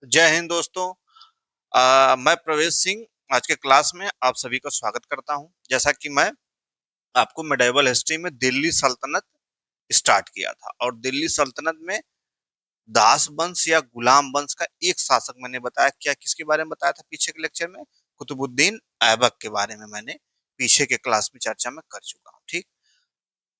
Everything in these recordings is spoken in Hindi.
जय हिंद दोस्तों। मैं प्रवेश सिंह आज के क्लास में आप सभी का स्वागत करता हूं। जैसा कि मैं आपको मेडिवल हिस्ट्री में दिल्ली सल्तनत स्टार्ट किया था और दिल्ली सल्तनत में दास वंश या गुलाम वंश का एक शासक मैंने बताया। क्या किसके बारे में बताया था पीछे के लेक्चर में? कुतुबुद्दीन ऐबक के बारे में मैंने पीछे के क्लास में चर्चा में कर चुका हूँ। ठीक,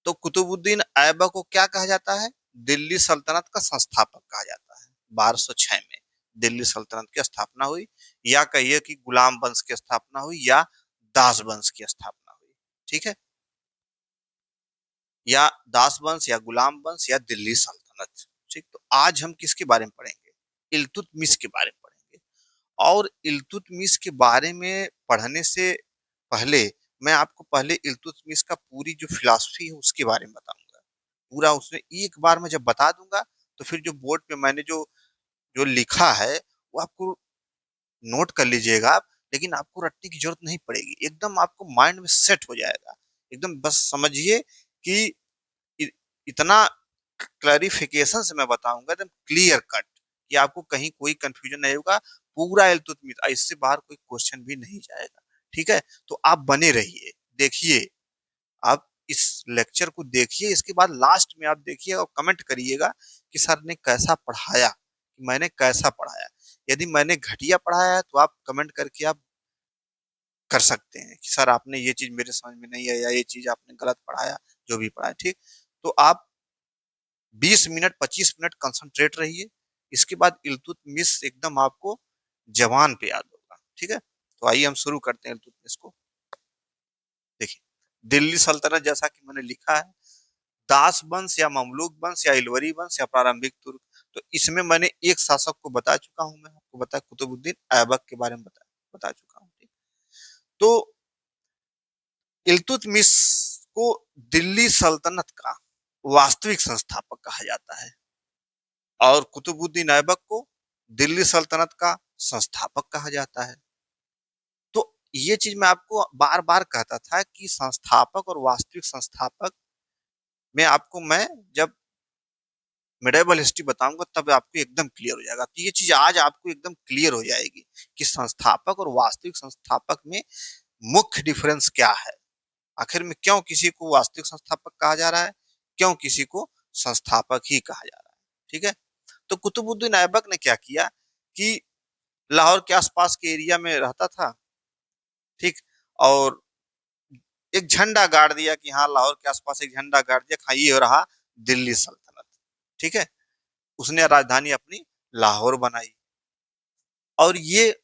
तो कुतुबुद्दीन ऐबक को क्या कहा जाता है? दिल्ली सल्तनत का संस्थापक कहा जाता है। 1206 में दिल्ली सल्तनत की स्थापना हुई, या कहिए कि गुलाम वंश की स्थापना हुई या दास वंश की स्थापना हुई। ठीक है, या दास वंश या गुलाम वंश या दिल्ली सल्तनत। ठीक, तो आज हम किसके बारे में पढ़ेंगे? इल्तुतमिश के बारे में पढ़ेंगे। और इल्तुतमिश के बारे में पढ़ने से पहले मैं आपको पहले इल्तुतमिश का पूरी जो फिलॉसफी है उसके बारे में बताऊंगा। पूरा उसमें एक बार मैं जब बता दूंगा तो फिर जो बोर्ड पे मैंने जो जो लिखा है वो आपको नोट कर लीजिएगा आप। लेकिन आपको रटने की जरूरत नहीं पड़ेगी, एकदम आपको माइंड में सेट हो जाएगा। एकदम बस समझिए कि इ- इतना क्लैरिफिकेशन से मैं बताऊंगा, एकदम क्लियर कट, कि आपको कहीं कोई कंफ्यूजन नहीं होगा। पूरा इल्तुतमिश, इससे बाहर कोई क्वेश्चन भी नहीं जाएगा। ठीक है, तो आप बने रहिए, देखिए। आप इस लेक्चर को देखिए, इसके बाद लास्ट में आप देखिए और कमेंट करिएगा कि सर ने कैसा पढ़ाया, कि मैंने कैसा पढ़ाया। यदि मैंने घटिया पढ़ाया है तो आप कमेंट करके आप कर सकते हैं कि सर आपने ये चीज मेरे समझ में नहीं है, या ये चीज आपने गलत पढ़ाया, जो भी पढ़ाया। ठीक, तो आप 20 मिनट 25 मिनट कंसंट्रेट रहिए। इसके बाद इल्तुतमिश एकदम आपको जवान पे याद होगा। ठीक है, तो आइए हम शुरू करते हैं इल्तुतमिश को। देखिए, दिल्ली सल्तनत जैसा कि मैंने लिखा है, दास वंश या ममलूक वंश या इलवरी वंश या प्रारंभिक तुर्क। तो इसमें मैंने एक शासक को बता चुका हूं, मैं आपको बताया कुतुबुद्दीन ऐबक के बारे में बता चुका हूं। तो इल्तुतमिश को दिल्ली सल्तनत का वास्तविक संस्थापक कहा जाता है और कुतुबुद्दीन ऐबक को दिल्ली सल्तनत का संस्थापक कहा जाता है। तो ये चीज मैं आपको बार बार कहता था कि संस्थापक और वास्तविक संस्थापक में आपको मैं जब मेडिवल हिस्ट्री बताऊंगा तब आपको एकदम क्लियर हो जाएगा। तो ये चीज आज आपको एकदम क्लियर हो जाएगी कि संस्थापक और वास्तविक संस्थापक में मुख्य डिफरेंस क्या है। आखिर में क्यों किसी को वास्तविक संस्थापक कहा जा रहा है, क्यों किसी को संस्थापक ही कहा जा रहा है। ठीक है, तो कुतुबुद्दीन ऐबक ने क्या किया कि लाहौर के आसपास के एरिया में रहता था। ठीक, और एक झंडा गाड़ दिया कि हाँ, लाहौर के आसपास एक झंडा गाड़ दिया, हाँ ये रहा दिल्ली सल्तनत। ठीक है, उसने राजधानी अपनी लाहौर बनाई। और ये,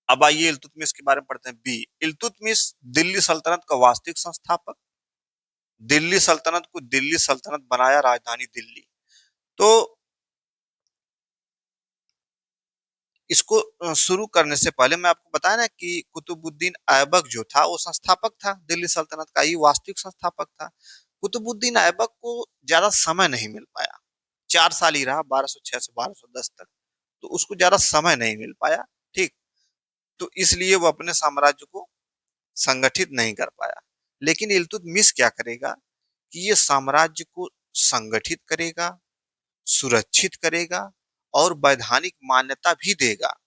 अब आइए इल्तुतमिश के बारे में पढ़ते हैं। बी, इल्तुतमिश दिल्ली सल्तनत का वास्तविक संस्थापक। दिल्ली सल्तनत को दिल्ली सल्तनत बनाया, राजधानी दिल्ली। तो इसको शुरू करने से पहले मैं आपको बताया ना कि कुतुबुद्दीन ऐबक जो था वो संस्थापक था, दिल्ली सल्तनत का ही वास्तविक संस्थापक था। कुतुबुद्दीन ऐबक को ज्यादा समय नहीं मिल पाया, 4 साल ही रहा, 1206 से 1210 तक। तो उसको ज्यादा समय नहीं मिल पाया। ठीक, तो इसलिए वो अपने साम्राज्य को संगठित नहीं कर पाया। लेकिन इल्तुतमिश क्या करेगा कि ये साम्राज्य को संगठित करेगा, सुरक्षित करेगा और वैधानिक मान्यता भी देगा।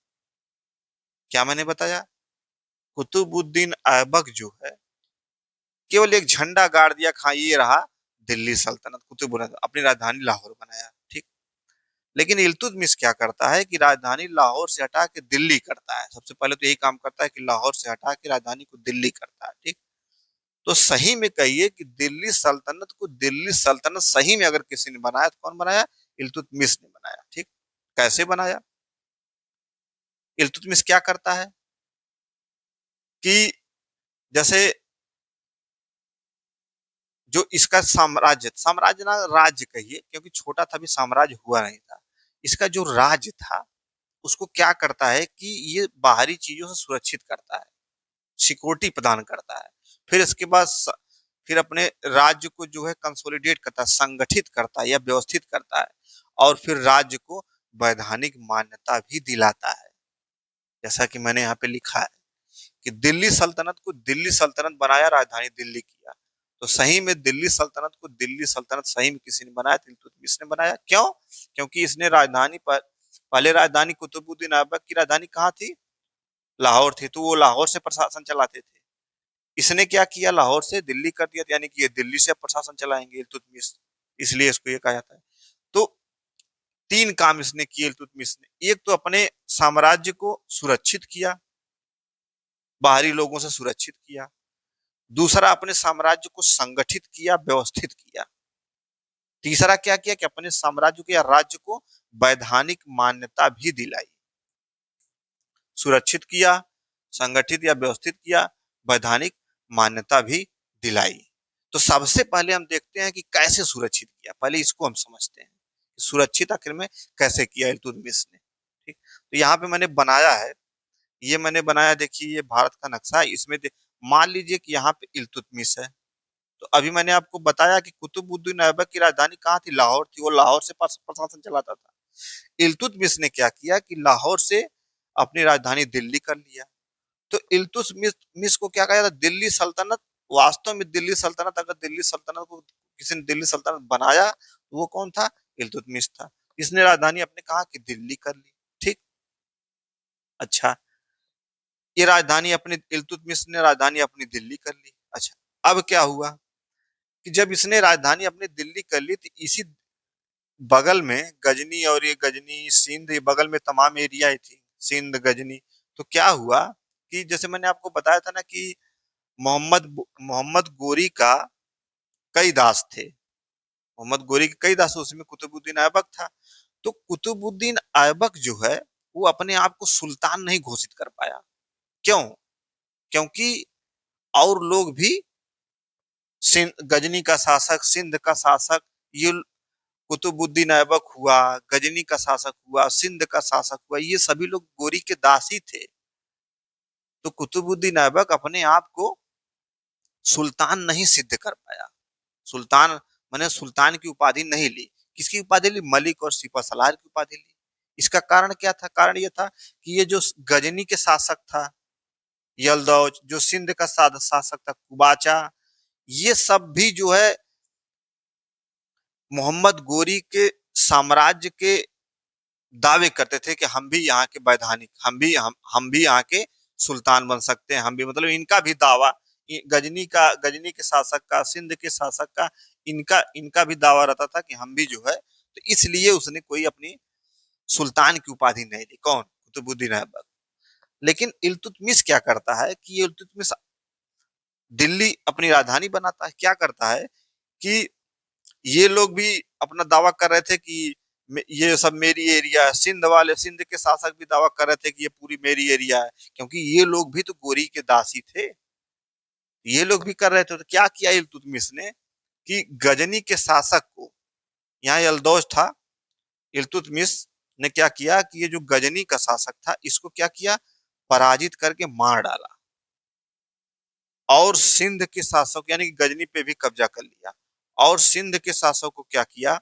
क्या मैंने बताया? कुतुबुद्दीन ऐबक जो है केवल एक झंडा गाड़ दिया, खा ये रहा दिल्ली सल्तनत, कुतुबुद्दीन अपनी राजधानी लाहौर बनाया। ठीक, लेकिन इल्तुतमिश क्या करता है कि राजधानी लाहौर से हटा के दिल्ली करता है। सबसे पहले तो यही काम करता है कि लाहौर से हटा के राजधानी को दिल्ली करता है। ठीक, तो सही में कहिए कि दिल्ली सल्तनत को दिल्ली सल्तनत सही में अगर किसी ने बनाया तो कौन बनाया? इल्तुतमिश ने बनाया। ठीक, कैसे बनाया? इल्तुतमिश क्या करता है कि जैसे जो इसका साम्राज्य, साम्राज्य ना राज्य कहिए, क्योंकि छोटा था भी साम्राज्य हुआ नहीं था। इसका जो राज्य था उसको क्या करता है कि ये बाहरी चीजों से सुरक्षित करता है, सिक्योरिटी प्रदान करता है। फिर इसके बाद फिर अपने राज्य को जो है कंसोलिडेट करता है, संगठित करता है या व्यवस्थित करता है। और फिर राज्य को वैधानिक मान्यता भी दिलाता है। जैसा कि मैंने यहाँ पे लिखा है कि दिल्ली सल्तनत को दिल्ली सल्तनत बनाया, राजधानी दिल्ली किया। तो सही में दिल्ली सल्तनत को दिल्ली सल्तनत सही में किसी ने बनाया? इल्तुतमिश ने बनाया। क्यों? क्योंकि इसने राजधानी पर पहले राजधानी कुतुबुद्दीन ऐबक की राजधानी कहाँ थी? लाहौर थी, तो वो लाहौर से प्रशासन चलाते थे। इसने क्या किया, लाहौर से दिल्ली कर दिया, यानी कि ये दिल्ली से अब प्रशासन चलाएंगे इल्तुतमिश, इसलिए इसको ये कहा जाता है। तो तीन काम इसने किए इल्तुतमिश ने। एक तो अपने साम्राज्य को सुरक्षित किया, बाहरी लोगों से सुरक्षित किया। दूसरा, अपने साम्राज्य को संगठित किया, व्यवस्थित किया। तीसरा क्या किया कि अपने साम्राज्य को या राज्य को वैधानिक मान्यता भी दिलाई। सुरक्षित किया, संगठित या व्यवस्थित किया, वैधानिक मान्यता भी दिलाई। तो सबसे पहले हम देखते हैं कि कैसे सुरक्षित किया, पहले इसको हम समझते हैं, सुरक्षित आखिर में कैसे किया इल्तुतमिश ने। ठीक, तो यहाँ पे मैंने बनाया है, ये मैंने बनाया, देखिए ये भारत का नक्शा है, इसमें मान लीजिए कि यहाँ पे इल्तुतमिश है। तो अभी मैंने आपको बताया कि कुतुबुद्दीन ऐबक की राजधानी कहाँ थी? लाहौर थी, वो लाहौर से प्रशासन चलाता था। इल्तुतमिश ने क्या किया कि लाहौर से अपनी राजधानी दिल्ली कर लिया। तो इल्तुतमिश को क्या कहा जाता है? दिल्ली सल्तनत। वास्तव में दिल्ली सल्तनत, अगर दिल्ली सल्तनत को किसी ने दिल्ली सल्तनत बनाया तो वो कौन था? इल्तुतमिश था। इसने राजधानी अपने कहा कि दिल्ली कर ली। ठीक, अच्छा, ये राजधानी अपनी, इल्तुतमिश ने राजधानी अपनी दिल्ली कर ली। अच्छा, अब क्या हुआ कि जब इसने राजधानी अपनी दिल्ली कर ली तो इसी बगल में गजनी, और ये गजनी सिंध, ये बगल में तमाम एरिया ही थी, सिंध गजनी। तो क्या हुआ कि जैसे मैंने आपको बताया था ना कि मोहम्मद गोरी का कई दास थे, मोहम्मद गोरी के कई दास, उसमें कुतुबुद्दीन ऐबक था। तो कुतुबुद्दीन ऐबक जो है वो अपने आप को सुल्तान नहीं घोषित कर पाया। क्यों? क्योंकि और लोग भी, गजनी का शासक, सिंध का शासक, ये कुतुबुद्दीन ऐबक हुआ, गजनी का शासक हुआ, सिंध का शासक हुआ, ये सभी लोग गोरी के दासी थे। तो कुतुबुद्दीन ऐबक अपने आप को सुल्तान नहीं सिद्ध कर पाया। सुल्तान मैंने सुल्तान की उपाधि नहीं ली। किसकी उपाधि ली? मलिक और सिपह सलार की उपाधि ली। इसका कारण क्या था? कारण यह था कि ये जो गजनी के शासक था यलदौज, जो सिंध का शासक था कुबाचा, ये सब भी जो है मोहम्मद गोरी के साम्राज्य के दावे करते थे कि हम भी यहाँ के वैधानिक, हम भी यहाँ के सुल्तान बन सकते हैं, हम भी, मतलब इनका भी दावा, गजनी के शासक का, सिंध के शासक का, इनका इनका भी दावा रहता था कि हम भी जो है। तो इसलिए उसने कोई अपनी सुल्तान की उपाधि नहीं ली। कौन? कुतुबुद्दीन ऐबक। लेकिन इल्तुतमिश क्या करता है कि इल्तुतमिश दिल्ली अपनी राजधानी बनाता है। क्या करता है कि ये लोग भी अपना दावा कर रहे थे कि ये सब मेरी एरिया है, सिंध वाले, सिंध के शासक भी दावा कर रहे थे कि ये पूरी मेरी एरिया है, क्योंकि ये लोग भी तो गोरी के दासी थे, ये लोग भी कर रहे थे। तो क्या किया इल्तुतमिश ने कि गजनी के शासक को, यहाँ यलदौज था, इल्तुतमिश ने क्या किया कि ये जो गजनी का शासक था इसको क्या किया? पराजित करके मार डाला। और सिंध के शासक यानी कि गजनी पे भी कब्जा कर लिया। और सिंध के शासक को क्या किया?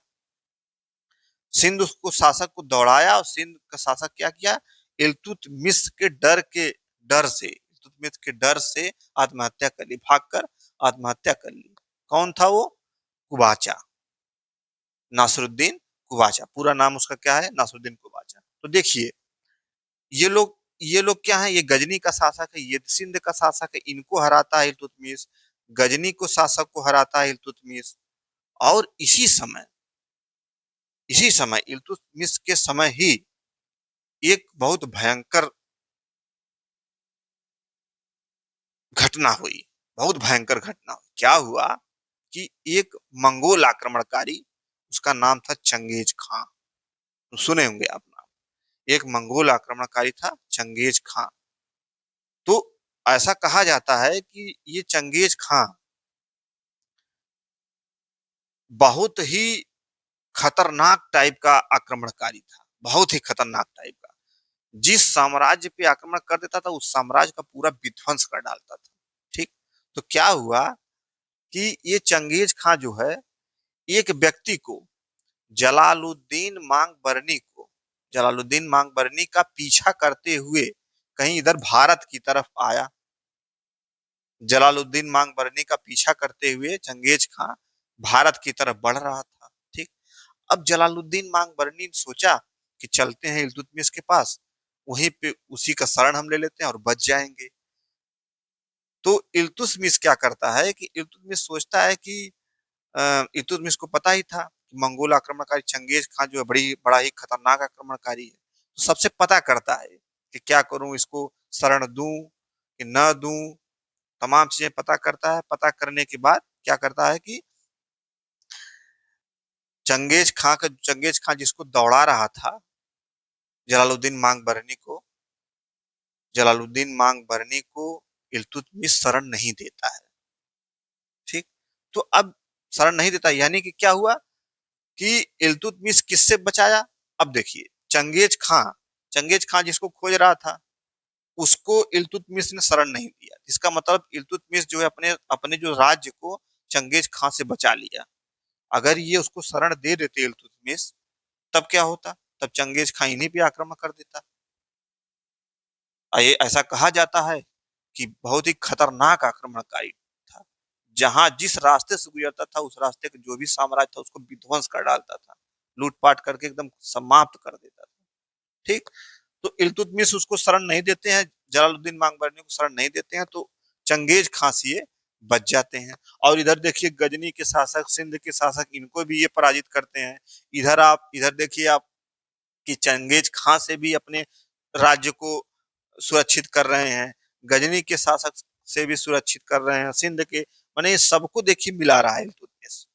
सिंध उसको शासक को दौड़ाया, और सिंध का शासक क्या किया? इल्तुतमिश के डर से आत्महत्या कर ली, भागकर आत्महत्या कर ली। कौन था वो? कुबाचा, नासरुद्दीन कुबाचा। पूरा नाम उसका क्या है? नासरुद्दीन कुबाचा। तो देखिए, ये लोग क्या है? ये गजनी का शासक है, ये सिंध का शासक है, इनको हराता है इल्तुतमिश। गजनी को शासक को हराता है इल्तुतमिश। और इसी समय इल्तुतमिश के समय ही एक बहुत भयंकर घटना हुई, बहुत भयंकर घटना हुई। क्या हुआ कि एक मंगोल आक्रमणकारी, उसका नाम था चंगेज खां, तो सुने होंगे आप नाम। एक मंगोल आक्रमणकारी था चंगेज खां। तो ऐसा कहा जाता है कि ये चंगेज खां बहुत ही खतरनाक टाइप का आक्रमणकारी था, बहुत ही खतरनाक टाइप का। जिस साम्राज्य पे आक्रमण कर देता था उस साम्राज्य का पूरा विध्वंस कर डालता था। ठीक, तो क्या हुआ कि ये चंगेज खां जो है, एक व्यक्ति को, जलालुद्दीन मांगबरनी को, जलालुद्दीन मांगबरनी का पीछा करते हुए कहीं इधर भारत की तरफ आया। जलालुद्दीन मांगबरनी का पीछा करते हुए चंगेज खां भारत की तरफ बढ़ रहा था। ठीक, अब जलालुद्दीन मांगबरनी ने सोचा कि चलते हैं इल्तुतमिश के पास, वहीं पे उसी का शरण हम ले लेते हैं और बच जाएंगे। तो इल्तुतमिश क्या करता है कि इल्तुतमिश सोचता है कि इल्तुतमिश को पता ही था कि मंगोल आक्रमणकारी चंगेज खान जो है बड़ा ही खतरनाक आक्रमणकारी है। तो सबसे पता करता है कि क्या करूं, इसको शरण दूं कि न दूं, तमाम चीजें पता करता है। पता करने के बाद क्या करता है कि चंगेज खान जिसको दौड़ा रहा था, जलालुद्दीन मांग बरनी को, इल्तुतमिश शरण नहीं देता है। ठीक। तो अब शरण नहीं देता यानी कि क्या हुआ कि इल्तुतमिश किससे बचाया। अब देखिए, चंगेज खां जिसको खोज रहा था, उसको इल्तुतमिश ने शरण नहीं दिया, जिसका मतलब इल्तुतमिश जो है अपने अपने जो राज्य को चंगेज खां से बचा लिया। अगर ये उसको शरण दे देते इल्तुतमिश, तब क्या होता, तब चंगेज खां इन्हीं पे आक्रमण कर देता। ये ऐसा कहा जाता है कि बहुत ही खतरनाक आक्रमणकारी था, जहां जिस रास्ते से गुजरता था उस रास्ते का जो भी साम्राज्य था उसको विध्वंस कर डालता था, लूटपाट करके एकदम समाप्त कर देता था। ठीक। तो इल्तुतमिश उसको शरण नहीं देते हैं, जलालुद्दीन मांगबरनी को शरण नहीं देते हैं, तो चंगेज खां से ये बच जाते हैं। और इधर देखिए गजनी के शासक, सिंध के शासक, इनको भी ये पराजित करते हैं। इधर देखिए आप कि चंगेज खां से भी अपने राज्य को सुरक्षित कर रहे हैं, गजनी के शासक से भी सुरक्षित कर रहे हैं, सिंध के, माने सबको देखिए मिला रहा है इल्तुतमिश।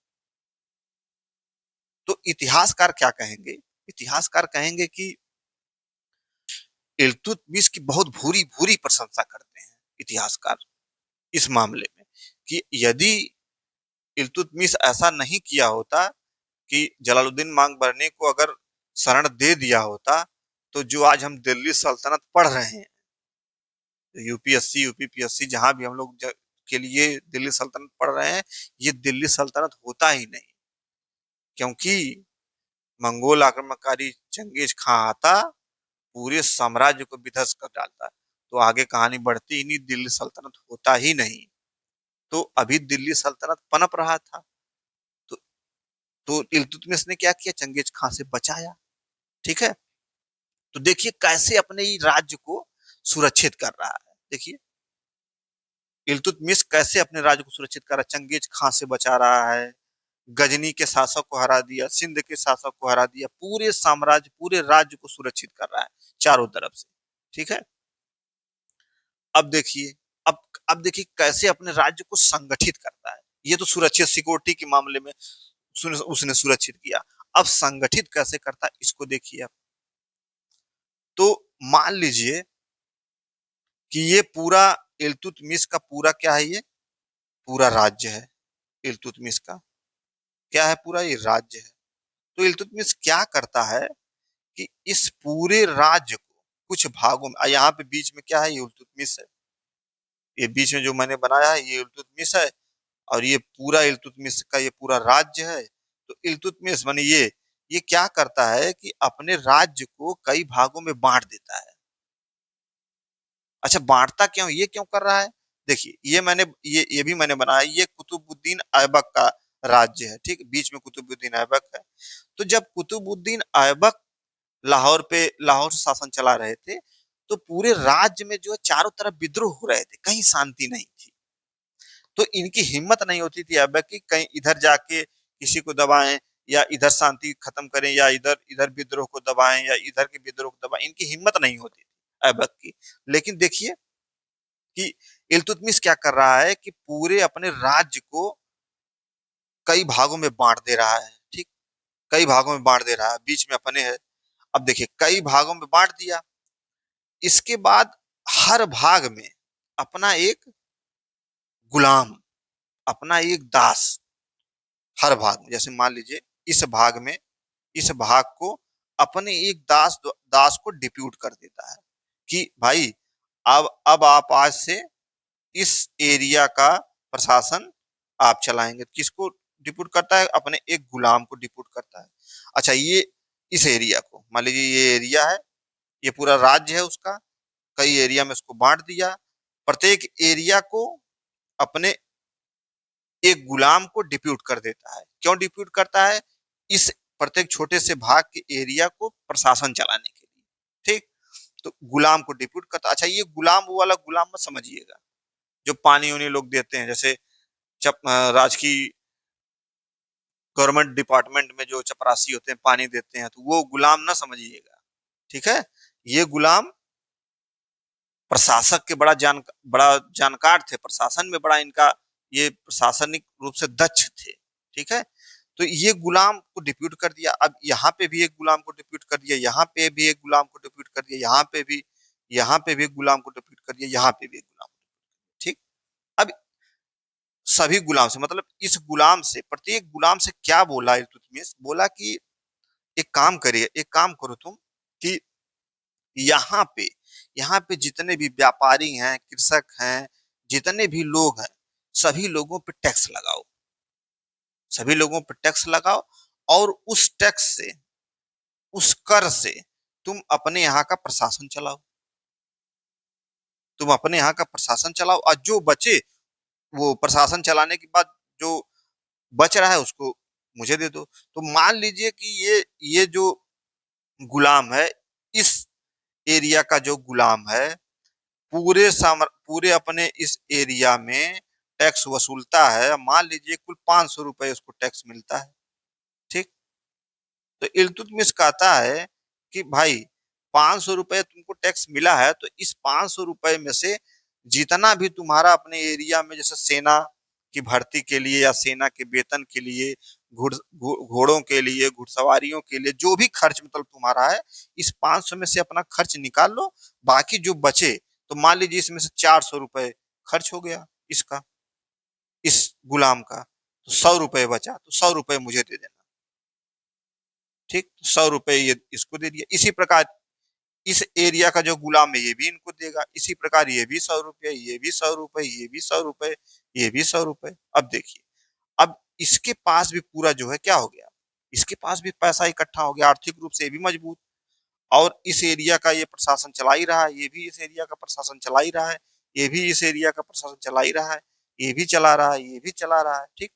तो इतिहासकार क्या कहेंगे, इतिहासकार कहेंगे कि इल्तुतमिश की बहुत भूरी भूरी प्रशंसा करते हैं इतिहासकार इस मामले में, कि यदि इल्तुतमिश ऐसा नहीं किया होता कि जलालुद्दीन मांगबरनी को अगर शरण दे दिया होता, तो जो आज हम दिल्ली सल्तनत पढ़ रहे हैं, यूपीएससी यूपीपीएससी जहां भी हम लोग के लिए दिल्ली सल्तनत पढ़ रहे हैं, ये दिल्ली सल्तनत होता ही नहीं। क्योंकि मंगोल आक्रमणकारी चंगेज खां आता, पूरे साम्राज्य को विध्वस्त कर डालता, तो आगे कहानी बढ़ती ही नहीं, दिल्ली सल्तनत होता ही नहीं। तो अभी दिल्ली सल्तनत पनप रहा था। तो इल्तुतमिश ने क्या किया, चंगेज खां से बचाया। ठीक है। तो देखिए कैसे अपने ही राज्य को सुरक्षित कर रहा है। देखिए इल्तुतमिश कैसे अपने राज्य को सुरक्षित कर रहा है, चंगेज खां से बचा रहा है, गजनी के शासक को हरा दिया, सिंध के शासक को हरा दिया, पूरे साम्राज्य पूरे राज्य को सुरक्षित कर रहा है चारों तरफ से। ठीक है। अब देखिए, अब देखिए कैसे अपने राज्य को संगठित करता है। ये तो सुरक्षित सिक्योरिटी के मामले में उसने सुरक्षित किया। अब संगठित कैसे करता है इसको देखिए आप। तो मान लीजिए कि ये पूरा इल्तुतमिश का पूरा क्या है, ये पूरा राज्य है इल्तुतमिश का, क्या है, पूरा ये राज्य है। तो इल्तुतमिश क्या करता है कि इस पूरे राज्य को कुछ भागों में, यहाँ पे बीच में क्या है, ये इल्तुतमिश है, ये बीच में जो मैंने बनाया है ये इल्तुतमिश है, और ये पूरा इल्तुतमिश का ये पूरा राज्य है। तो इल्तुतमिश माने ये क्या करता है कि अपने राज्य को कई भागों में बांट देता है। अच्छा, बांटता क्यों, ये क्यों कर रहा है, देखिए ये भी मैंने बनाया, ये कुतुबुद्दीन ऐबक का राज्य है। ठीक, बीच में कुतुबुद्दीन ऐबक है। तो जब कुतुबुद्दीन ऐबक लाहौर से शासन चला रहे थे, तो पूरे राज्य में जो है चारों तरफ विद्रोह हो रहे थे, कहीं शांति नहीं थी। तो इनकी हिम्मत नहीं होती थी ऐबक की कहीं इधर जाके किसी को दबाएं, या इधर शांति खत्म करें, या इधर इधर विद्रोह को दबाएं, या इधर के विद्रोह को दबाएं, इनकी हिम्मत नहीं होती थी ऐबक की। लेकिन देखिए कि इल्तुतमिश क्या कर रहा है कि पूरे अपने राज्य को कई भागों में बांट दे रहा है। ठीक, कई भागों में बांट दे रहा है, बीच में अपने है। अब देखिए कई भागों में बांट दिया, इसके बाद हर भाग में अपना एक गुलाम, अपना एक दास, हर भाग में, जैसे मान लीजिए इस भाग में, इस भाग को अपने एक दास को डिप्यूट कर देता है कि भाई अब आप आज से इस एरिया का प्रशासन आप चलाएंगे। किसको डिप्यूट करता है, अपने एक गुलाम को डिप्यूट करता है। अच्छा, ये इस एरिया को मान लीजिए ये एरिया है, ये पूरा राज्य है उसका, कई एरिया में उसको बांट दिया, प्रत्येक एरिया को अपने एक गुलाम को डिप्यूट कर देता है। क्यों डिप्यूट करता है, इस प्रत्येक छोटे से भाग के एरिया को प्रशासन चलाने के लिए। ठीक। तो गुलाम को डिप्यूट करता। अच्छा, ये गुलाम वो वाला गुलाम मत समझिएगा जो पानी उन्हीं लोग देते हैं, जैसे राजकीय गवर्नमेंट डिपार्टमेंट में जो चपरासी होते हैं पानी देते हैं, तो वो गुलाम ना समझिएगा। ठीक है। ये गुलाम प्रशासक के बड़ा जानकार थे, प्रशासन में बड़ा इनका ये प्रशासनिक रूप से दक्ष थे। ठीक है। तो ये गुलाम को डिप्यूट कर दिया। अब यहाँ पे भी एक गुलाम को डिप्यूट कर दिया, यहाँ पे भी एक गुलाम को डिप्यूट कर दिया, यहाँ पे भी एक गुलाम को डिप्यूट कर दिया, यहाँ पे भी एक गुलाम। ठीक। अब सभी गुलाम से मतलब इस गुलाम से, प्रत्येक गुलाम से क्या बोला इल्तुतमिश, बोला कि एक काम करिए, एक काम करो तुम कि यहाँ पे यहाँ पे जितने भी व्यापारी हैं, कृषक हैं, जितने भी लोग हैं, सभी लोगों पे टैक्स लगाओ, सभी लोगों पे टैक्स लगाओ, और उस टैक्स से, उस कर से तुम अपने यहाँ का प्रशासन चलाओ, तुम अपने यहाँ का प्रशासन चलाओ, और जो बचे वो प्रशासन चलाने के बाद जो बच रहा है उसको मुझे दे दो। तो मान लीजिए कि ये जो गुलाम है, इस एरिया का जो गुलाम है, पूरे अपने इस एरिया में टैक्स वसूलता है। मान लीजिए कुल 500 रुपए उसको टैक्स मिलता है। ठीक। तो इल्तुतमिश कहता है कि भाई 500 रुपए तुमको टैक्स मिला है, तो इस 500 रुपए में से जितना भी तुम्हारा अपने एरिया में, जैसे सेना की भर्ती के लिए या सेना के वेतन के लिए, घोड़ों के लिए, घुड़सवारियों के लिए, जो भी खर्च मतलब तुम्हारा है, इस 500 में से अपना खर्च निकाल लो। बाकी जो बचे, तो मान लीजिए इसमें से 400 रुपए खर्च हो गया इसका, इस गुलाम का, तो 100 रुपए बचा, तो 100 रुपए मुझे दे देना। ठीक। 100 रुपए ये इसको दे दिया। इसी प्रकार इस एरिया का जो गुलाम है ये भी इनको देगा। इसी प्रकार ये भी 100 रुपए, ये भी 100 रुपए, ये भी 100 रुपए, ये भी 100 रुपए। अब देखिए, अब इसके पास भी पूरा जो है क्या हो गया, इसके पास भी पैसा इकट्ठा हो गया, आर्थिक रूप से ये भी मजबूत। और इस एरिया का ये प्रशासन चला ही रहा है, ये भी इस एरिया का प्रशासन चला ही रहा है, ये भी इस एरिया का प्रशासन चला ही रहा है, ये भी चला रहा है, ये भी चला रहा है। ठीक।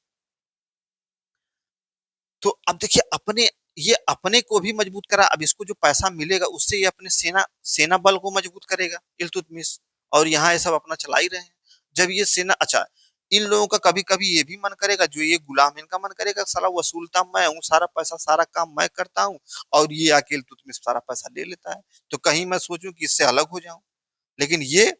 तो अब देखिए, ये अपने को भी मजबूत करा। अब इसको जो पैसा मिलेगा उससे ये अपने सेना सेना बल को मजबूत करेगा इल्तुतमिश। और यहाँ ये सब अपना चला ही रहे हैं। जब ये सेना, अच्छा, इन लोगों का कभी कभी ये भी मन करेगा, जो ये गुलाम, इनका मन करेगा साला वसूलता मैं हूँ, सारा पैसा सारा काम मैं करता हूँ, और ये आके इल्तुतमिश सारा पैसा ले लेता है, तो कहीं मैं सोचूं कि इससे अलग हो जाऊं। लेकिन ये,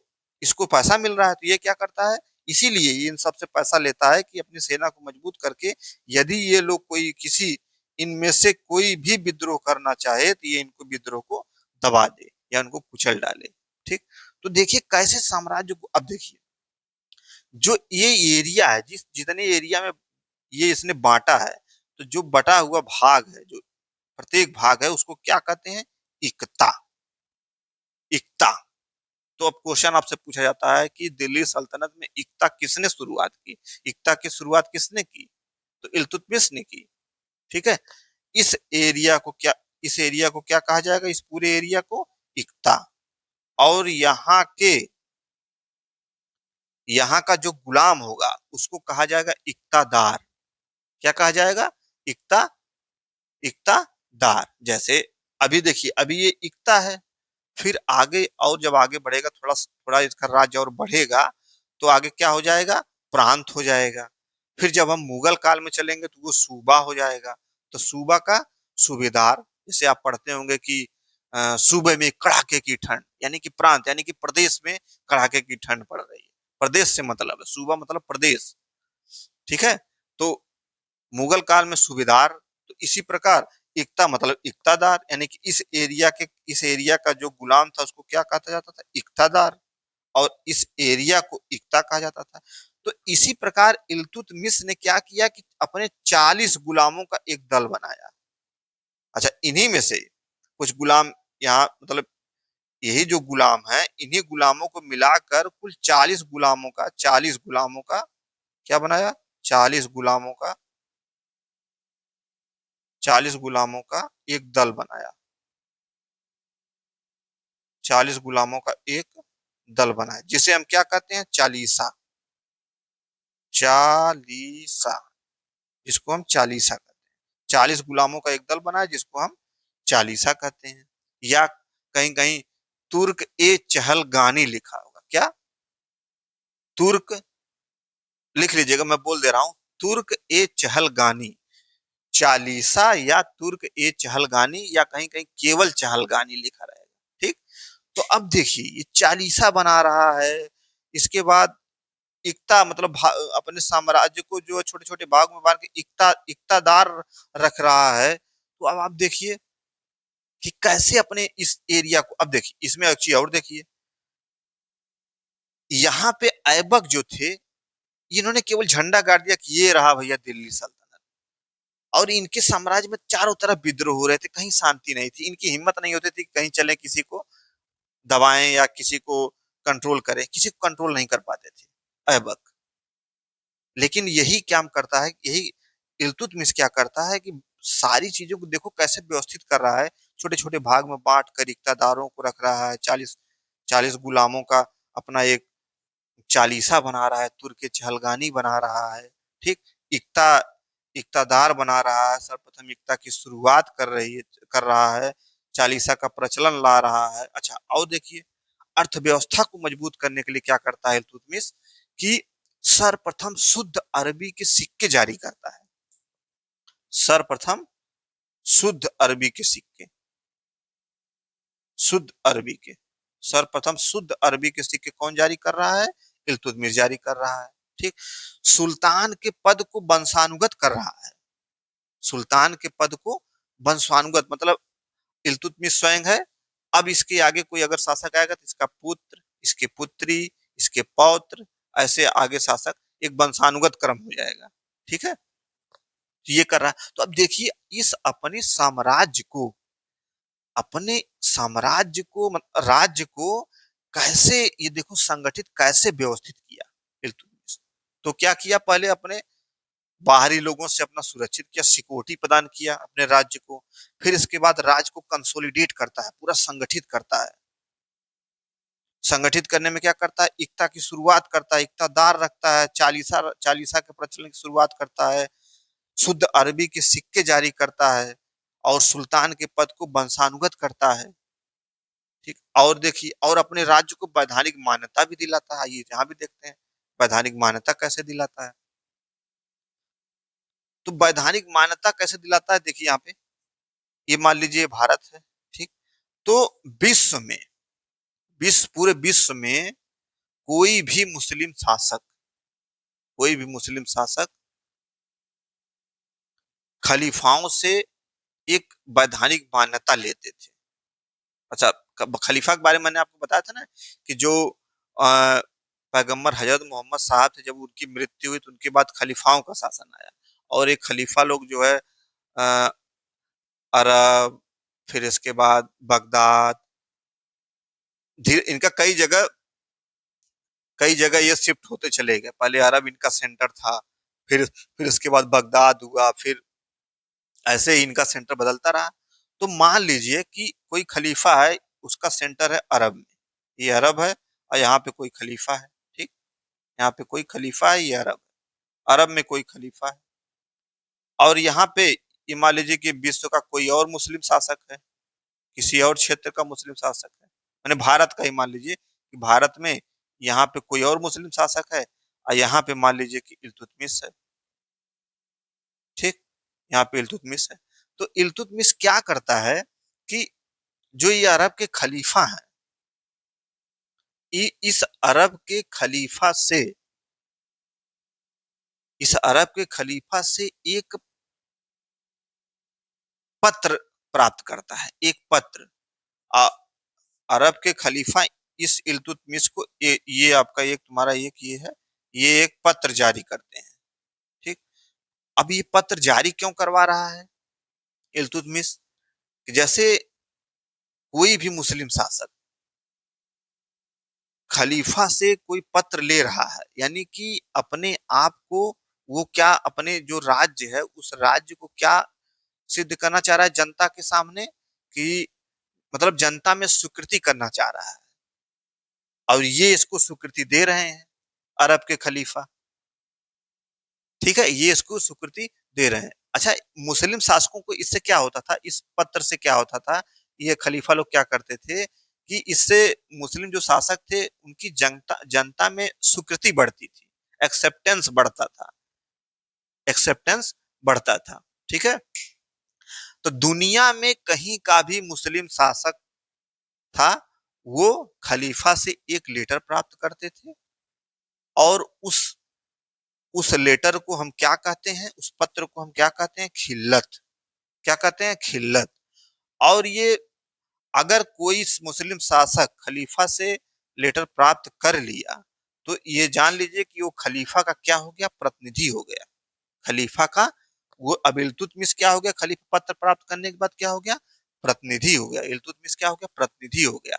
इसको पैसा मिल रहा है तो ये क्या करता है, इसीलिए ये इन सबसे पैसा लेता है कि अपनी सेना को मजबूत करके, यदि ये लोग कोई किसी इनमें से कोई भी विद्रोह करना चाहे, तो ये इनको विद्रोह को दबा दे या उनको कुचल डाले। ठीक। तो देखिए कैसे साम्राज्य को, अब देखिए जो ये एरिया है, जितने एरिया में ये इसने बांटा है, तो जो बटा हुआ भाग है, जो प्रत्येक भाग है, उसको क्या कहते हैं, इक्ता। इक्ता। तो अब क्वेश्चन आपसे पूछा जाता है कि दिल्ली सल्तनत में इक्ता किसने शुरुआत की, इक्ता की शुरुआत किसने की, तो इल्तुतमिश ने की। ठीक है। इस एरिया को क्या, इस एरिया को क्या कहा जाएगा, इस पूरे एरिया को इक्ता। और यहाँ का जो गुलाम होगा उसको कहा जाएगा इक्तादार। क्या कहा जाएगा, इक्ता, इक्तादार। जैसे अभी देखिए, अभी ये इक्ता है, फिर आगे, और जब आगे बढ़ेगा, थोड़ा थोड़ा इसका राज्य और बढ़ेगा, तो आगे क्या हो जाएगा, प्रांत हो जाएगा। फिर जब हम मुगल काल में चलेंगे तो वो सूबा हो जाएगा। तो सूबा का सूबेदार, जैसे आप पढ़ते होंगे कि सूबे में कड़ाके की ठंड, यानी कि प्रांत, यानी कि प्रदेश में कड़ाके की ठंड पड़ रही है। प्रदेश से मतलब है, सूबा मतलब प्रदेश। ठीक है। तो मुगल काल में सूबेदार। तो इसी प्रकार इक्ता मतलब इक्तादार, यानी कि इस एरिया का जो गुलाम था उसको क्या कहा जाता था, इक्तादार। और इस एरिया को इक्ता कहा जाता था। तो इसी प्रकार इल्तुतमिश ने क्या किया कि अपने 40 गुलामों का एक दल बनाया। अच्छा, इन्हीं में से कुछ गुलाम यहाँ मतलब, यही जो गुलाम है, इन्हीं गुलामों को मिलाकर कुल 40 गुलामों का क्या बनाया, 40 गुलामों का 40 गुलामों का एक दल बनाया। 40 गुलामों का एक दल बनाया, जिसे हम क्या कहते हैं, चालीसा। चालीसा, जिसको हम चालीसा कहते हैं। 40 गुलामों का एक दल बना जिसको हम चालीसा कहते हैं। या कहीं कहीं तुर्क ए चहलगानी लिखा होगा, क्या? तुर्क, लिख लीजिएगा, मैं बोल दे रहा हूं, तुर्क ए चहलगानी चालीसा, या तुर्क ए चहलगानी, या कहीं कहीं केवल चहलगानी लिखा रहेगा। ठीक। तो अब देखिए ये चालीसा बना रहा है, इसके बाद इक्ता मतलब अपने साम्राज्य को जो छोटे छोटे भाग में बांट के इक्तादार रख रहा है। तो अब आप देखिए कि कैसे अपने इस एरिया को, अब देखिए इसमें एक चीज और देखिए, यहाँ पे ऐबक जो थे, इन्होंने केवल झंडा गाड़ दिया कि ये रहा भैया दिल्ली सल्तनत, और इनके साम्राज्य में चारों तरफ विद्रोह हो रहे थे, कहीं शांति नहीं थी, इनकी हिम्मत नहीं होती थी कि कहीं चले किसी को दबाएं या किसी को कंट्रोल करें, किसी को कंट्रोल नहीं कर पाते थे ऐबक। लेकिन यही क्या करता है, यही इल्तुतमिश क्या करता है कि सारी चीजों को देखो कैसे व्यवस्थित कर रहा है, छोटे छोटे भाग में बांट कर इक्तादारों को रख रहा है, 40 गुलामों का अपना एक चालीसा बना रहा है, तुर्क चहलगानी बना रहा है। ठीक। इक्ता इक्तादार बना रहा है, सर्वप्रथम इक्ता की शुरुआत कर रहा है, चालीसा का प्रचलन ला रहा है। अच्छा, और देखिए अर्थव्यवस्था को मजबूत करने के लिए क्या करता है इल्तुतमिश, कि सर्वप्रथम शुद्ध अरबी के सिक्के जारी करता है। सर्वप्रथम शुद्ध अरबी के सिक्के, शुद्ध अरबी के, सर्वप्रथम शुद्ध अरबी के सिक्के कौन जारी कर रहा है? इल्तुतमिश जारी कर रहा है। ठीक। सुल्तान के पद को वंशानुगत कर रहा है, सुल्तान के पद को वंशानुगत मतलब इल्तुतमिश स्वयं है, अब इसके आगे कोई अगर शासक आएगा तो इसका पुत्र, इसके पुत्री, इसके पौत्र, ऐसे आगे शासक, एक वंशानुगत क्रम हो जाएगा। ठीक है। तो ये कर रहा है। तो अब देखिए इस अपने साम्राज्य को राज्य को कैसे, ये देखो संगठित कैसे व्यवस्थित किया इल्तुतमिश। तो क्या किया, पहले अपने बाहरी लोगों से अपना सुरक्षित किया, सिक्योरिटी प्रदान किया अपने राज्य को। फिर इसके बाद राज्य को कंसोलिडेट करता है, पूरा संगठित करता है। संगठित करने में क्या करता है, इक्ता की शुरुआत करता है, इक्तादार रखता है, चालीसा चालीसा के प्रचलन की शुरुआत करता है, शुद्ध अरबी के सिक्के जारी करता है, और सुल्तान के पद को वंशानुगत करता है। ठीक। और देखिए और अपने राज्य को वैधानिक मान्यता भी दिलाता है, ये यहाँ भी देखते हैं वैधानिक मान्यता कैसे दिलाता है। तो वैधानिक मान्यता कैसे दिलाता है, देखिए यहाँ पे, ये मान लीजिए भारत है। ठीक। तो विश्व में, पूरे विश्व में कोई भी मुस्लिम शासक, कोई भी मुस्लिम शासक खलीफाओं से एक वैधानिक मान्यता लेते थे। अच्छा, खलीफा के बारे में मैंने आपको बताया था ना कि जो पैगंबर हजरत मोहम्मद साहब थे, जब उनकी मृत्यु हुई तो उनके बाद खलीफाओं का शासन आया, और एक खलीफा लोग जो है अ, अरब, फिर इसके बाद बगदाद, धीरे इनका कई जगह ये शिफ्ट होते चले गए। पहले अरब इनका सेंटर था, फिर इसके बाद बगदाद हुआ, फिर ऐसे ही इनका सेंटर बदलता रहा। तो मान लीजिए कि कोई खलीफा है, उसका सेंटर है अरब में, ये अरब है, और यहाँ पे कोई खलीफा है। ठीक। यहाँ पे कोई खलीफा है, ये अरब में कोई खलीफा है, और यहाँ पे ये मान लीजिए कि विश्व का कोई और मुस्लिम शासक है, किसी और क्षेत्र का मुस्लिम शासक है, मैंने भारत का ही मान लीजिए कि भारत में यहाँ पे कोई और मुस्लिम शासक है, और यहाँ पे मान लीजिए कि इल्तुतमिश है। ठीक। यहाँ पे इल्तुतमिश है। तो इल्तुतमिश क्या करता है कि जो ये अरब के खलीफा हैं, इस अरब के खलीफा से, इस अरब के खलीफा से एक पत्र प्राप्त करता है, एक पत्र। अ, अरब के खलीफा इस इल्तुतमिश को ये आपका एक तुम्हारा एक ये है, ये एक पत्र जारी करते हैं। ठीक। अब ये पत्र जारी क्यों करवा रहा है इल्तुतमिश, जैसे कोई भी मुस्लिम शासक खलीफा से कोई पत्र ले रहा है, यानी कि अपने आप को, वो क्या अपने जो राज्य है उस राज्य को क्या सिद्ध करना चाह रहा है जनता के सामने, कि मतलब जनता में स्वीकृति करना चाह रहा है, और ये इसको स्वीकृति दे रहे हैं अरब के खलीफा। ठीक है, ये इसको स्वीकृति दे रहे हैं। अच्छा, मुस्लिम शासकों को इससे क्या होता था, इस पत्र से क्या होता था, ये खलीफा लोग क्या करते थे कि इससे मुस्लिम जो शासक थे उनकी जनता जनता में स्वीकृति बढ़ती थी, एक्सेप्टेंस बढ़ता था, एक्सेप्टेंस बढ़ता था। ठीक है, तो दुनिया में कहीं का भी मुस्लिम शासक था, वो खलीफा से एक लेटर प्राप्त करते थे, और उस लेटर को हम क्या कहते हैं, उस पत्र को हम क्या कहते हैं, खिल्लत। क्या कहते हैं, खिल्लत। और ये अगर कोई मुस्लिम शासक खलीफा से लेटर प्राप्त कर लिया, तो ये जान लीजिए कि वो खलीफा का क्या हो गया, प्रतिनिधि हो गया। खलीफा का वो अब इल्तुतमिश क्या हो गया, खलीफा पत्र प्राप्त करने के बाद क्या हो गया, प्रतिनिधि हो गया। इल्तुतमिश क्या हो गया, प्रतिनिधि हो गया।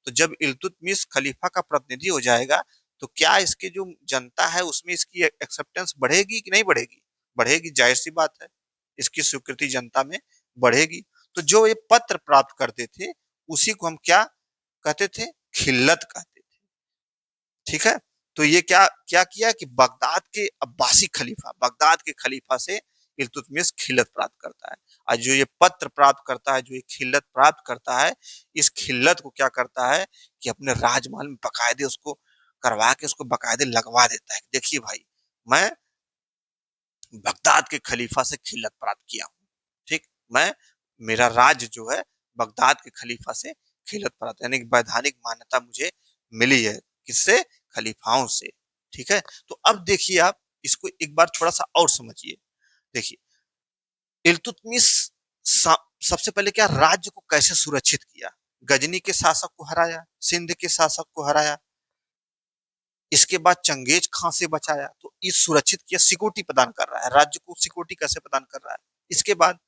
तो जब इल्तुतमिश खलीफा का प्रतिनिधि हो जाएगा, तो क्या इसकी जो जनता है उसमें इसकी एक्सेप्टेंस बढ़ेगी कि नहीं बढ़ेगी, बढ़ेगी, जाहिर सी बात है, इसकी स्वीकृति जनता में बढ़ेगी। तो जो ये पत्र प्राप्त करते थे उसी को हम क्या कहते थे, खिल्लत कहते थे। ठीक है, तो ये क्या क्या किया कि बगदाद के अब्बासी खलीफा, बगदाद के खलीफा से इल्तुतमिश खिल्लत प्राप्त करता है। और जो ये पत्र प्राप्त करता है, जो ये खिल्लत प्राप्त करता है, इस खिल्लत को क्या करता है कि अपने राजमहल में बकायदे उसको करवा के उसको बकायदे लगवा देता है। देखिए भाई, मैं बगदाद के खलीफा से खिल्लत प्राप्त किया हूँ। ठीक, मैं, मेरा राज्य जो है बगदाद के खलीफा से खिल्लत प्राप्त, यानी कि वैधानिक मान्यता मुझे मिली है, किससे, खलीफाओं से। ठीक है, तो अब देखिए आप इसको एक बार थोड़ा सा और समझिए। देखिए, इल्तुतमिश सबसे पहले क्या, राज्य को कैसे सुरक्षित किया, गजनी के शासक को हराया, सिंध के शासक को हराया, इसके बाद चंगेज खां से बचाया, तो इस सुरक्षित किया, सिक्योरिटी प्रदान कर रहा है, राज्य को सिक्योरिटी कैसे प्रदान कर रहा है। इसके बाद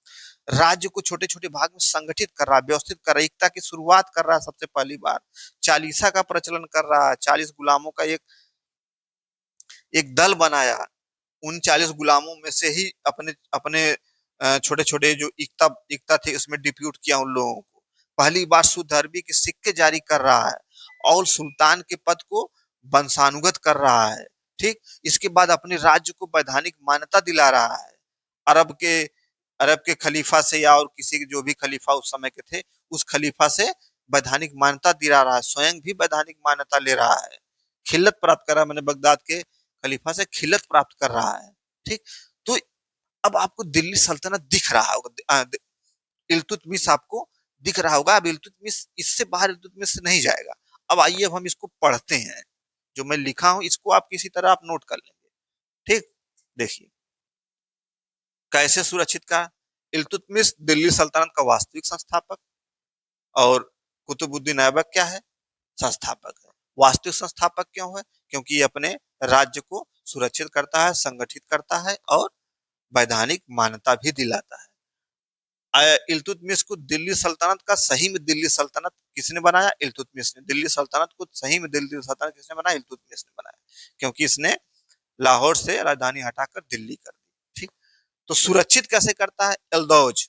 राज्य को छोटे छोटे भाग में संगठित कर रहा है, व्यवस्थित कर रहा है, एकता की शुरुआत कर रहा है, सबसे पहली बार चालीसा का प्रचलन कर रहा है, 40 गुलामों का एक एक दल बनाया, उन 40 गुलामों में से ही अपने अपने छोटे छोटे जो एकता एकता थे उसमें डिप्यूट किया उन लोगों को। पहली बार शुद्ध अरबी के सिक्के जारी कर रहा है, और सुल्तान के पद को वंशानुगत कर रहा है। ठीक, इसके बाद अपने राज्य को वैधानिक मान्यता दिला रहा है, अरब के अरब के खलीफा से या और किसी के जो भी खलीफा उस समय के थे, उस खलीफा से वैधानिक मान्यता दिला रहा है, स्वयं भी वैधानिक मान्यता ले रहा है, खिल्लत प्राप्त कर रहा है, मैंने बगदाद के खलीफा से खिल्लत प्राप्त कर रहा है। ठीक, तो अब आपको दिल्ली सल्तनत दिख रहा होगा, इल्तुतमिश आपको दिख रहा होगा। अब इल्तुतमिश, इससे बाहर इल्तुतमिश से नहीं जाएगा। अब आइए अब हम इसको पढ़ते हैं, जो मैं लिखा हूं इसको आप किसी तरह आप नोट कर लेंगे। ठीक, देखिए, कैसे सुरक्षित का, इल्तुतमिश दिल्ली सल्तनत का वास्तविक संस्थापक, और कुतुबुद्दीन ऐबक क्या है, संस्थापक है। वास्तविक संस्थापक क्यों है, क्योंकि ये अपने राज्य को सुरक्षित करता है, संगठित करता है, और वैधानिक मान्यता भी दिलाता है। इल्तुतमिश को दिल्ली सल्तनत का सही में दिल्ली सल्तनत किसने बनाया, इल्तुतमिश ने। दिल्ली सल्तनत को सही में दिल्ली सल्तनत किसने बनाया, इल्तुतमिश ने बनाया, क्योंकि इसने लाहौर से राजधानी हटाकर दिल्ली कर दी। ठीक, तो सुरक्षित कैसे करता है, एलदौज,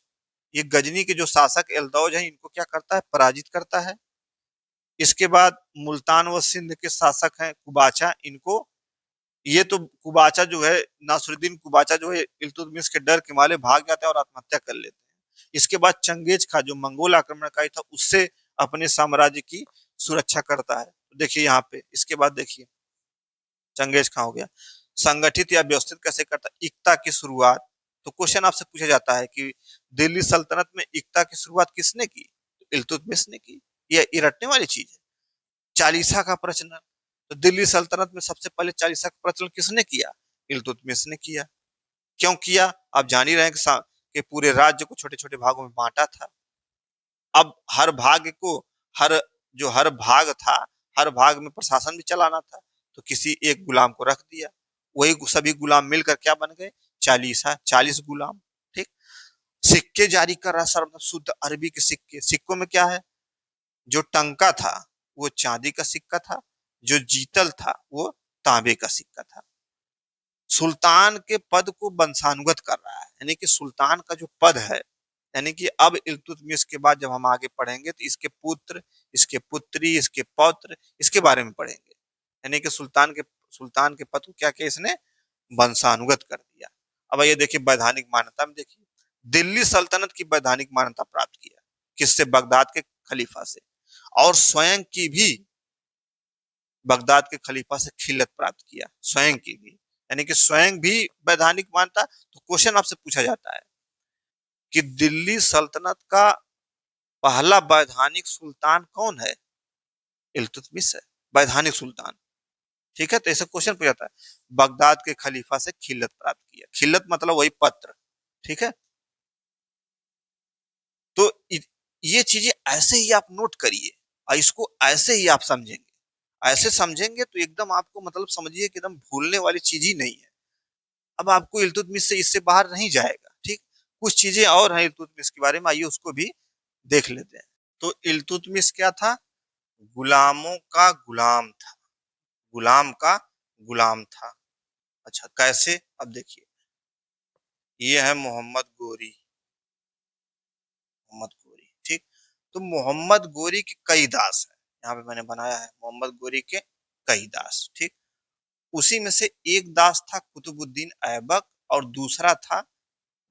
ये गजनी के जो शासक एलदौज है, इनको क्या करता है, पराजित करता है। इसके बाद मुल्तान व सिंध के शासक हैं कुबाचा, इनको, ये तो कुबाचा जो है, नासरुद्दीन कुबाचा जो है, इल्तुतमिश के डर के मारे भाग जाता है और आत्महत्या कर लेते हैं। इसके बाद चंगेज खा जो मंगोल आक्रमणकारी था, उससे अपने साम्राज्य की सुरक्षा करता है। तो देखिए यहाँ पे, इसके बाद देखिए, चंगेज खां हो गया। संगठित या व्यवस्थित कैसे करता है, एकता की शुरुआत। तो क्वेश्चन आपसे पूछा जाता है कि दिल्ली सल्तनत में एकता की शुरुआत किसने की, इल्तुतमिश ने की। यह रटने वाली चीज है। चालीसा का प्रचलन, तो दिल्ली सल्तनत में सबसे पहले चालीसा का प्रचलन किसने किया, इल्तुतमिश ने किया। क्यों किया, आप जान ही रहे हैं कि पूरे राज्य को छोटे छोटे भागों में बांटा था। अब हर भाग को, हर जो हर भाग था, हर भाग में प्रशासन भी चलाना था, तो किसी एक गुलाम को रख दिया, वही सभी गुलाम मिलकर क्या बन गए, चालीसा, 40 गुलाम। ठीक, सिक्के जारी कर रहा, सर्व शुद्ध अरबी के सिक्के, सिक्कों में क्या है, जो टंका था वो चांदी का सिक्का था, जो जीतल था वो तांबे का सिक्का था। सुल्तान के पद को वंशानुगत कर रहा है, यानी कि सुल्तान का जो पद है, यानी कि अब इल्तुतमिश के बाद जब हम आगे पढ़ेंगे तो इसके पुत्र, इसके पुत्री, इसके पौत्र, इसके बारे में पढ़ेंगे। यानी कि सुल्तान के पद को क्या किया इसने, वंशानुगत कर दिया। अब ये देखिए वैधानिक मान्यता में देखिए, दिल्ली सल्तनत की वैधानिक मान्यता प्राप्त किया, किससे? बगदाद के खलीफा से। और स्वयं की भी बगदाद के खलीफा से खिलत प्राप्त किया, स्वयं की भी, यानी कि स्वयं भी वैधानिक मानता। तो क्वेश्चन आपसे पूछा जाता है कि दिल्ली सल्तनत का पहला वैधानिक सुल्तान कौन है? इल्तुतमिश है, वैधानिक सुल्तान। ठीक है, तो ऐसा क्वेश्चन पूछा जाता है। बगदाद के खलीफा से खिलत प्राप्त किया, खिलत मतलब वही पत्र। ठीक है, तो ये चीजें ऐसे ही आप नोट करिए और इसको ऐसे ही आप समझेंगे। ऐसे समझेंगे तो एकदम आपको मतलब समझिए कि एकदम भूलने वाली चीज ही नहीं है। अब आपको इल्तुतमिश से इससे बाहर नहीं जाएगा। ठीक, कुछ चीजें और हैं इल्तुतमिश के बारे में, आइए उसको भी देख लेते हैं। तो इल्तुतमिश क्या था? गुलामों का गुलाम था, गुलाम का गुलाम था। अच्छा, कैसे? अब देखिए, ये है मोहम्मद गोरी, मोहम्मद गोरी। ठीक, तो मोहम्मद गोरी के कई दास हैं, यहाँ पे मैंने बनाया है मोहम्मद गोरी के कई दास। ठीक, उसी में से एक दास था कुतुबुद्दीन ऐबक और दूसरा था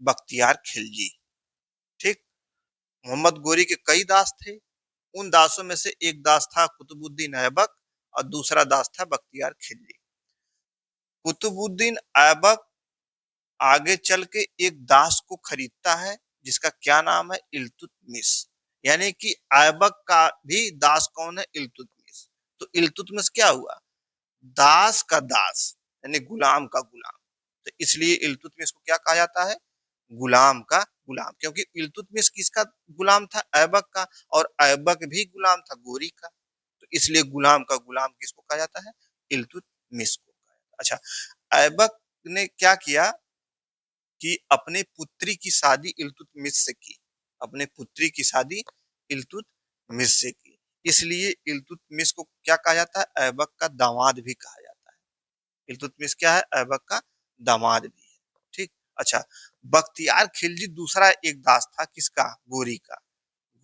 बख्तियार खिलजी। ठीक, मोहम्मद गोरी के कई दास थे, उन दासों में से एक दास था कुतुबुद्दीन ऐबक और दूसरा दास था बख्तियार खिलजी। कुतुबुद्दीन ऐबक आगे चल के एक दास को खरीदता है जिसका क्या नाम है? इल्तुतमिश। यानी कि ऐबक का भी दास कौन है? इल्तुतमिश। तो इल्तुतमिश क्या हुआ? दास का दास, यानी गुलाम का गुलाम। तो इसलिए इल्तुतमिश को क्या कहा जाता है? गुलाम का गुलाम, क्योंकि इल्तुतमिश किसका गुलाम था? ऐबक का, और ऐबक भी गुलाम था गोरी का। तो इसलिए गुलाम का गुलाम किसको कहा जाता है? इल्तुतमिश को कहा जाता है। अच्छा, ऐबक ने क्या किया कि अपने पुत्री की शादी इल्तुतमिश से की, अपने पुत्री की शादी इल्तुतमिश से की। इसलिए इल्तुतमिश को क्या कहा जाता है? ऐबक का दामाद भी कहा जाता है। इल्तुतमिश क्या है? ऐबक का दामाद भी है। ठीक, अच्छा, बख्तियार खिलजी दूसरा एक दास था, किसका? गोरी का।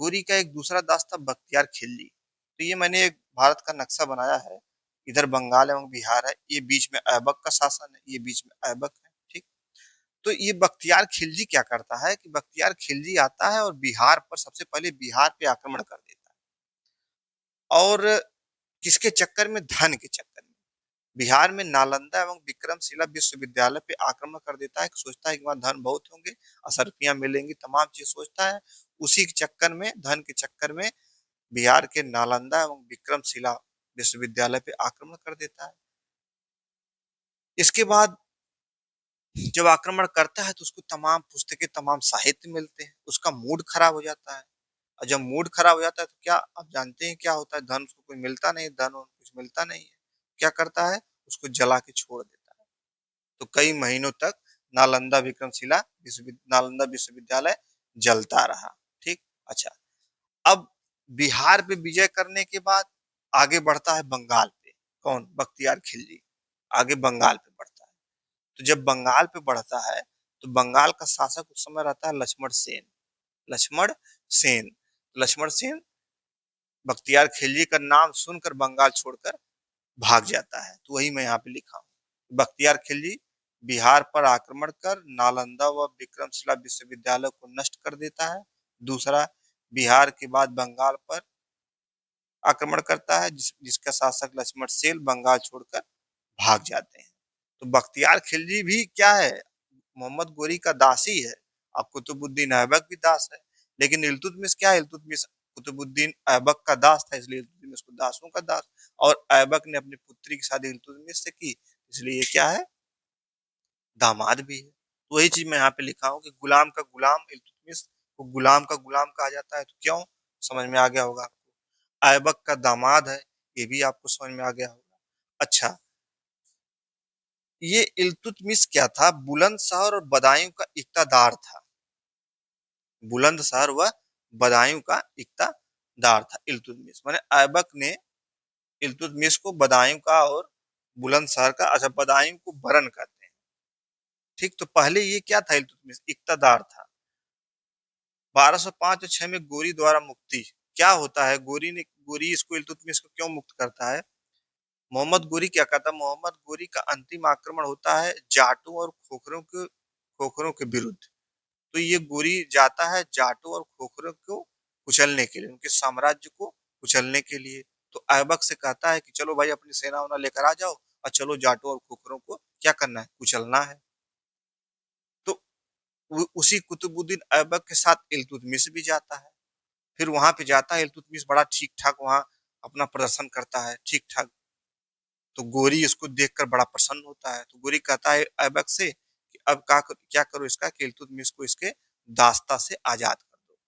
गोरी का एक दूसरा दास था बख्तियार खिलजी। तो ये मैंने एक भारत का नक्शा बनाया है, इधर बंगाल एवं बिहार है, ये बीच में ऐबक का शासन है, ये बीच में ऐबक है। ठीक, तो ये बख्तियार खिलजी क्या करता है कि बख्तियार खिलजी आता है और बिहार पर सबसे पहले बिहार पे आक्रमण कर देता है। और किसके चक्कर में? धन के चक्कर में। बिहार में नालंदा एवं विक्रमशिला विश्वविद्यालय पे आक्रमण कर देता है, सोचता है कि वहां धन बहुत होंगे, असरफियां मिलेंगी, तमाम चीज सोचता है। उसी के चक्कर में, धन के चक्कर में, बिहार के नालंदा एवं विक्रमशिला विश्वविद्यालय पे आक्रमण कर देता है। इसके बाद जब आक्रमण करता है तो उसको तमाम पुस्तकें, तमाम साहित्य मिलते हैं, उसका मूड खराब हो जाता है। और जब मूड खराब हो जाता है तो क्या आप जानते हैं क्या होता है? धन उसको कोई मिलता नहीं, धन और कुछ मिलता नहीं है। क्या करता है? उसको जला के छोड़ देता है। तो कई महीनों तक नालंदा विश्वविद्यालय जलता रहा। ठीक, अच्छा, अब बिहार पे विजय करने के बाद आगे बढ़ता है बंगाल पे। कौन? बख्तियार खिलजी आगे बंगाल पे बढ़ता है। तो जब बंगाल पे बढ़ता है तो बंगाल का शासक उस समय रहता है लक्ष्मण सेन। लक्ष्मण सेन, लक्ष्मण सेन बख्तियार खिलजी का नाम सुनकर बंगाल छोड़कर भाग जाता है। तो वही मैं यहाँ पे लिखा हूँ, बख्तियार खिलजी बिहार पर आक्रमण कर नालंदा व विक्रमशिला विश्वविद्यालय को नष्ट कर देता है। दूसरा, बिहार के बाद बंगाल पर आक्रमण करता है, जिसका शासक लक्ष्मण सेन बंगाल छोड़कर भाग जाते हैं। तो बख्तियार खिलजी भी क्या है? मोहम्मद गोरी का दास ही है। अब कुतुबुद्दीन ऐबक भी दास है, लेकिन इल्तुतमिश क्या है? इल्तुतमिश कुतुबुद्दीन ऐबक का दास था, इसलिए इल्तुतमिश को दासों का दास। और ऐबक ने अपनी पुत्री की शादी इल्तुतमिश से की, इसलिए ये क्या है? दामाद भी है। तो वही चीज मैं यहाँ पे लिखा हूँ कि गुलाम का गुलाम, इल्तुतमिश को गुलाम का गुलाम कहा जाता है। तो क्यों? समझ में आ गया होगा। ऐबक का दामाद है, ये भी आपको समझ में आ गया होगा। अच्छा, ये इल्तुतमिश क्या था? बुलंदशहर और बदायूं का इक्तादार था। बुलंदशहर व बदायूं का इक्तादार था इल्तुतमिश। माने ऐबक ने इल्तुतमिश को बदायूं का और बुलंदशहर का, अच्छा, बदायूं को बरन करते हैं। ठीक, तो पहले ये क्या था? इल्तुतमिश इक्तादार था। 1205 और 6 में गोरी द्वारा मुक्ति। क्या होता है? गोरी इसको इल्तुतमिश को क्यों मुक्त करता है? मोहम्मद गोरी क्या कहता है, मोहम्मद गोरी का अंतिम आक्रमण होता है जाटों और खोखरों के विरुद्ध। तो ये गोरी जाता है जाटों और खोखरों को कुचलने के लिए, उनके साम्राज्य को कुचलने के लिए। तो ऐबक से कहता है कि चलो भाई अपनी सेना वना लेकर आ जाओ और चलो जाटों और खोखरों को क्या करना है, कुचलना है। तो उसी कुतुबुद्दीन ऐबक के साथ इल्तुतमिश भी जाता है। फिर वहां पे जाता है इल्तुतमिश, बड़ा ठीक ठाक वहां अपना प्रदर्शन करता है, ठीक ठाक। तो गोरी इसको देखकर बड़ा प्रसन्न होता है। तो गोरी कहता है ऐबक से कि अब क्या करो इसका, कि इल्तुतमिश को इसके दास्ता से आजाद कर दो।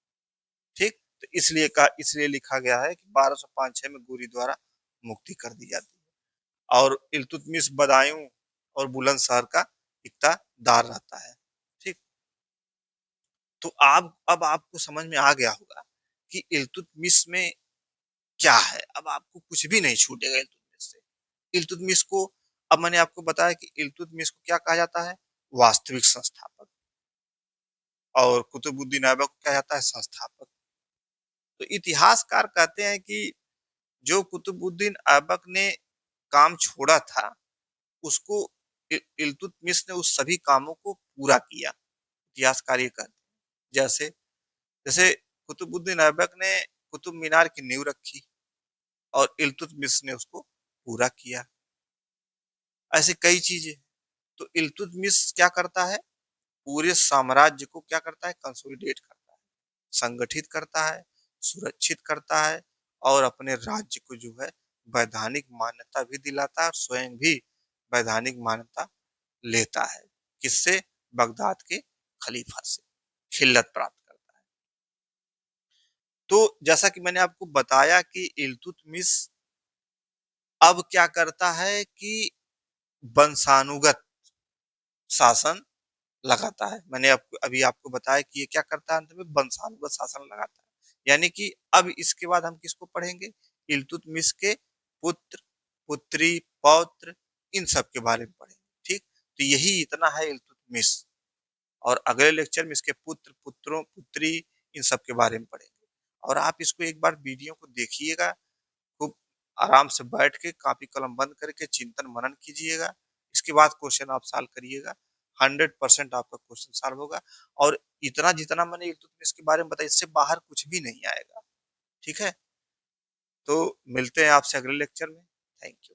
ठीक। तो इसलिए लिखा गया है कि 1205-6 में गोरी द्वारा मुक्ति कर दी जाती है। और इल्तुतमिश बदायूं और बुलंदशहर का इक्तादार रहता है। ठीक। तो आप अब आपको समझ में आ गया होगा कि इल्तुतमिश में क्या है। अब आपको कुछ भी नहीं छूटेगा इल्तुतमिश से। इल्तुतमिश को, अब मैंने आपको बताया कि इल्तुतमिश को क्या कहा जाता है, वास्तविक संस्थापक। और कुतुबुद्दीन ऐबक को क्या जाता है, संस्थापक। तो इतिहासकार कहते हैं कि जो कुतुबुद्दीन ऐबक ने काम छोड़ा था, उसको इल्तुतमिश ने उस सभी कामों को पूरा किया। इतिहासकार ये कहते हैं। जैसे जैसे कुतुबुद्दीन ऐबक ने कुतुब मीनार की नींव रखी और इल्तुतमिश ने उसको पूरा किया। ऐसे कई चीजें। तो इल्तुतमिश क्या करता है, पूरे साम्राज्य को क्या करता है, कंसोलिडेट करता है, संगठित करता है, सुरक्षित करता है और अपने राज्य को जो है वैधानिक मान्यता भी दिलाता है और स्वयं भी वैधानिक मान्यता लेता है। किससे, बगदाद के खलीफा से खिल्लत प्राप्त करता है। तो जैसा कि मैंने आपको बताया कि इल्तुतमिश अब क्या करता है कि वंशानुगत शासन लगाता है। मैंने आपको अभी आपको बताया कि ये क्या करता है, अंत में वंशानुगत शासन लगाता है। यानी कि अब इसके बाद हम किसको पढ़ेंगे, इल्तुतमिश के पुत्र, पुत्री, पौत्र, इन सब के बारे में पढ़ेंगे। ठीक। तो यही इतना है इल्तुतमिश। और अगले लेक्चर में इसके पुत्र, पुत्रों, पुत्री, इन सब के बारे में पढ़ेंगे। और आप इसको एक बार वीडियो को देखिएगा, खूब आराम से बैठ के कॉपी कलम बंद करके चिंतन मनन कीजिएगा। इसके बाद क्वेश्चन आप सॉल्व करिएगा। 100% आपका क्वेश्चन सॉल्व होगा। और इतना जितना मैंने इल्तुतमिश के बारे में बताया, इससे बाहर कुछ भी नहीं आएगा। ठीक है। तो मिलते हैं आपसे अगले लेक्चर में। Thank you.